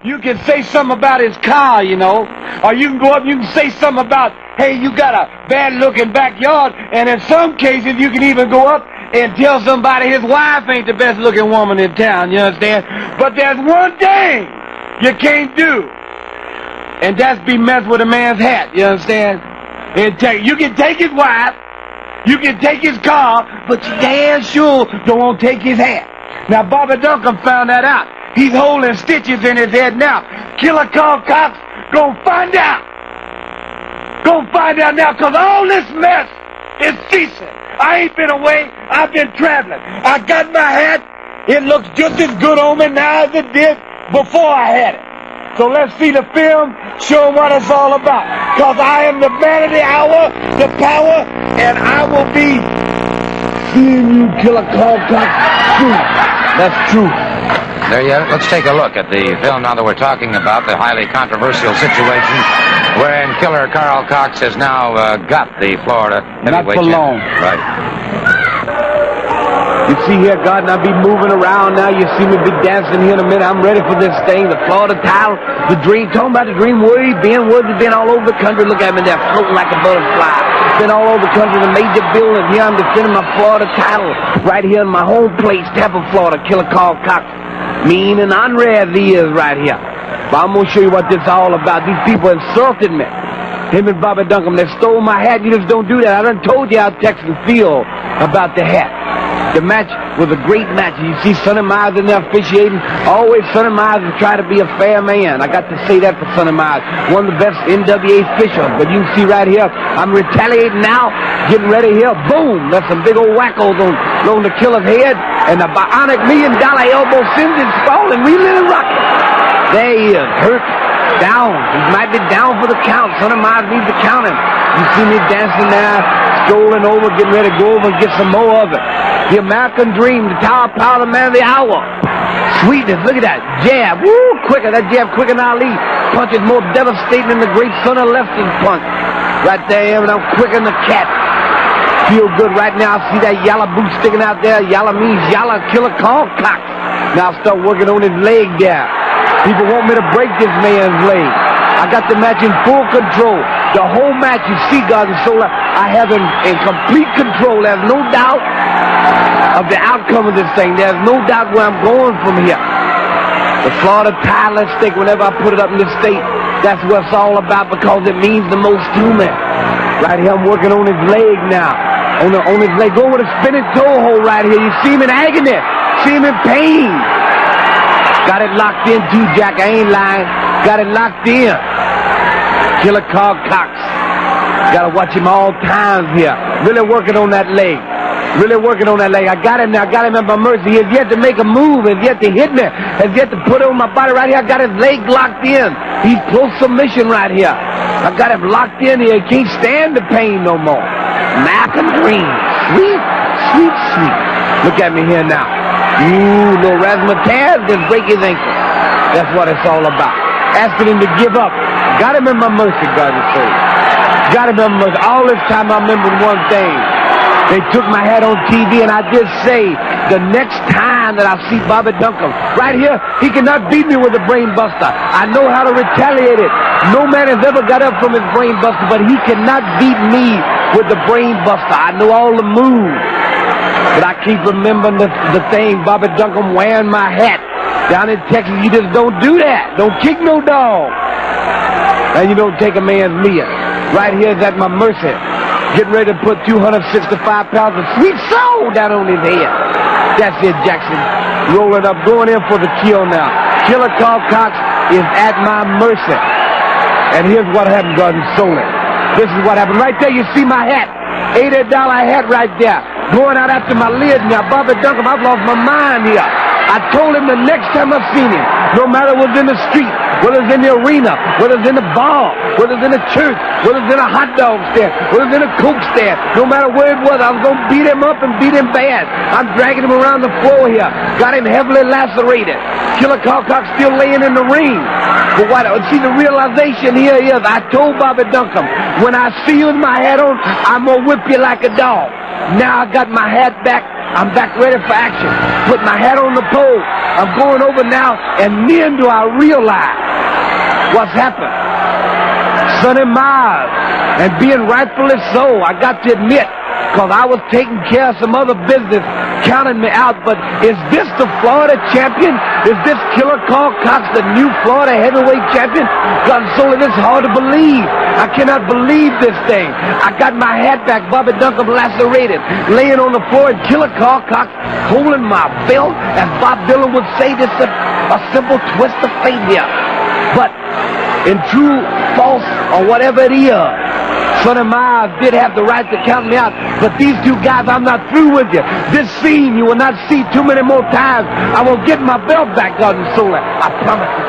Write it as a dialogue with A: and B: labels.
A: You can say something about his car, you know. Or you can go up, you can say something about, hey, you got a bad-looking backyard. And in some cases, you can even go up and tell somebody his wife ain't the best-looking woman in town, you understand? But there's one thing you can't do, and that's be messed with a man's hat, you understand? You can take his wife, you can take his car, but you damn sure don't want to take his hat. Now, Bobby Duncan found that out. He's holding stitches in his head now. Killer Karl Kox gonna find out. Gonna find out now, because all this mess is ceasing. I ain't been away. I've been traveling. I got my hat. It looks just as good on me now as it did before I had it. So let's see the film, show them what it's all about. Because I am the man of the hour, the power, and I will be seeing you, Killer Karl Kox, soon. That's true.
B: There you have it. Let's take a look at the film now that we're talking about, the highly controversial situation wherein Killer Karl Kox has now got the Florida heavyweight champion.
A: Not for long.
B: Right.
A: You see here, God, and I'll be moving around now. You see me be dancing here in a minute. I'm ready for this thing. The Florida title, the dream. Talking about the dream. Where he been? Where's he been? All over the country. Look at me there, floating like a butterfly. Been all over the country, the major buildings. Here I'm defending my Florida title. Right here in my home place, Tampa, Florida. Killer Karl Kox. Mean and Armory as he is right here. But I'm going to show you what this is all about. These people insulted me. Him and Bobby Duncan, they stole my hat. You just don't do that. I done told you how Texans feel about the hat. The match was a great match. You see Sonny Myers in there officiating. Always Sonny Myers to try to be a fair man. I got to say that for Sonny Myers. One of the best NWA officials. But you can see right here, I'm retaliating now. Getting ready here. Boom! That's some big old wackos on the killer's head. And the bionic $1 million elbow sends him sprawling, reeling and rocking. There he is, hurt, down. He might be down for the count. Sonny Myers needs to count him. You see me dancing there, strolling over, getting ready to go over and get some more of it. The American Dream, the Tower of Power, the Man of the Hour. Sweetness, look at that jab. Woo, quicker. That jab quicker than Ali. Punch is more devastating than the great Sonny Lefton's punch. Right there, and I'm quicker than the cat. Feel good right now. I see that yellow boot sticking out there. Yellow means yellow. Killer Karl Kox. Now I'll start working on his leg there. People want me to break this man's leg. I got the match in full control. The whole match, you see, God and soul, I have him in complete control. There's no doubt of the outcome of this thing. There's no doubt where I'm going from here. The Florida title at stake, whenever I put it up in this state, that's what it's all about, because it means the most to me. Right here, I'm working on his leg now. On his leg. Go with a spinning toe hold right here. You see him in agony. See him in pain. Got it locked in too, Jack. I ain't lying. Got it locked in. Killer Karl Kox. Gotta watch him all times here. Really working on that leg. Really working on that leg. I got him now. Got him at my mercy. He has yet to make a move. Has yet to hit me. Has yet to put it on my body right here. I got his leg locked in. He's close submission right here. I got him locked in here. He can't stand the pain no more. American Dream. Sweet, sweet, sweet. Look at me here now. Ooh, no razzmatazz, just break his ankle. That's what it's all about. Asking him to give up. Got him in my mercy, God and soul. Got him in my mercy. All this time I remembered one thing. They took my hat on TV, and I did say, the next time that I see Bobby Duncan, right here, he cannot beat me with a brain buster. I know how to retaliate it. No man has ever got up from his brain buster, but he cannot beat me with the brain buster. I know all the moves. But I keep remembering the thing, Bobby Duncan wearing my hat. Down in Texas, you just don't do that. Don't kick no dog. And you don't take a man's meal. Right here is at my mercy. Getting ready to put 265 pounds of sweet soul down on his head. That's it, Jackson. Rolling up, going in for the kill now. Killer Karl Kox is at my mercy. And here's what happened, God and soul. This is what happened. Right there, you see my hat. $80 hat right there. Going out after my lid now. Bobby Duncan, I've lost my mind here. I told him the next time I seen him, no matter what's in the street, whether it's in the arena, whether it's in the bar, whether it's in the church, whether it's in a hot dog stand, whether it's in a Coke stand, no matter where it was, I was going to beat him up and beat him bad. I'm dragging him around the floor here. Got him heavily lacerated. Killer Karl Kox still laying in the ring. But what? See, the realization here is, I told Bobby Duncan, when I see you with my hat on, I'm going to whip you like a dog. Now I got my hat back. I'm back ready for action. Put my hat on the pole. I'm going over now, and then do I realize what's happened. Sonny Miles, and being rightfully so, I got to admit, because I was taking care of some other business, counting me out. But is this the Florida champion? Is this Killer Karl Kox the new Florida heavyweight champion? God, so it is hard to believe. I cannot believe this thing. I got my hat back, Bobby Duncan lacerated, laying on the floor, and Killer Karl Kox holding my belt. As Bob Dylan would say, this is a simple twist of fate here. But in true, false, or whatever it is, Sonny Miles did have the right to count me out, but these two guys, I'm not through with you. This scene you will not see too many more times. I will get my belt back, God and soul. I promise you.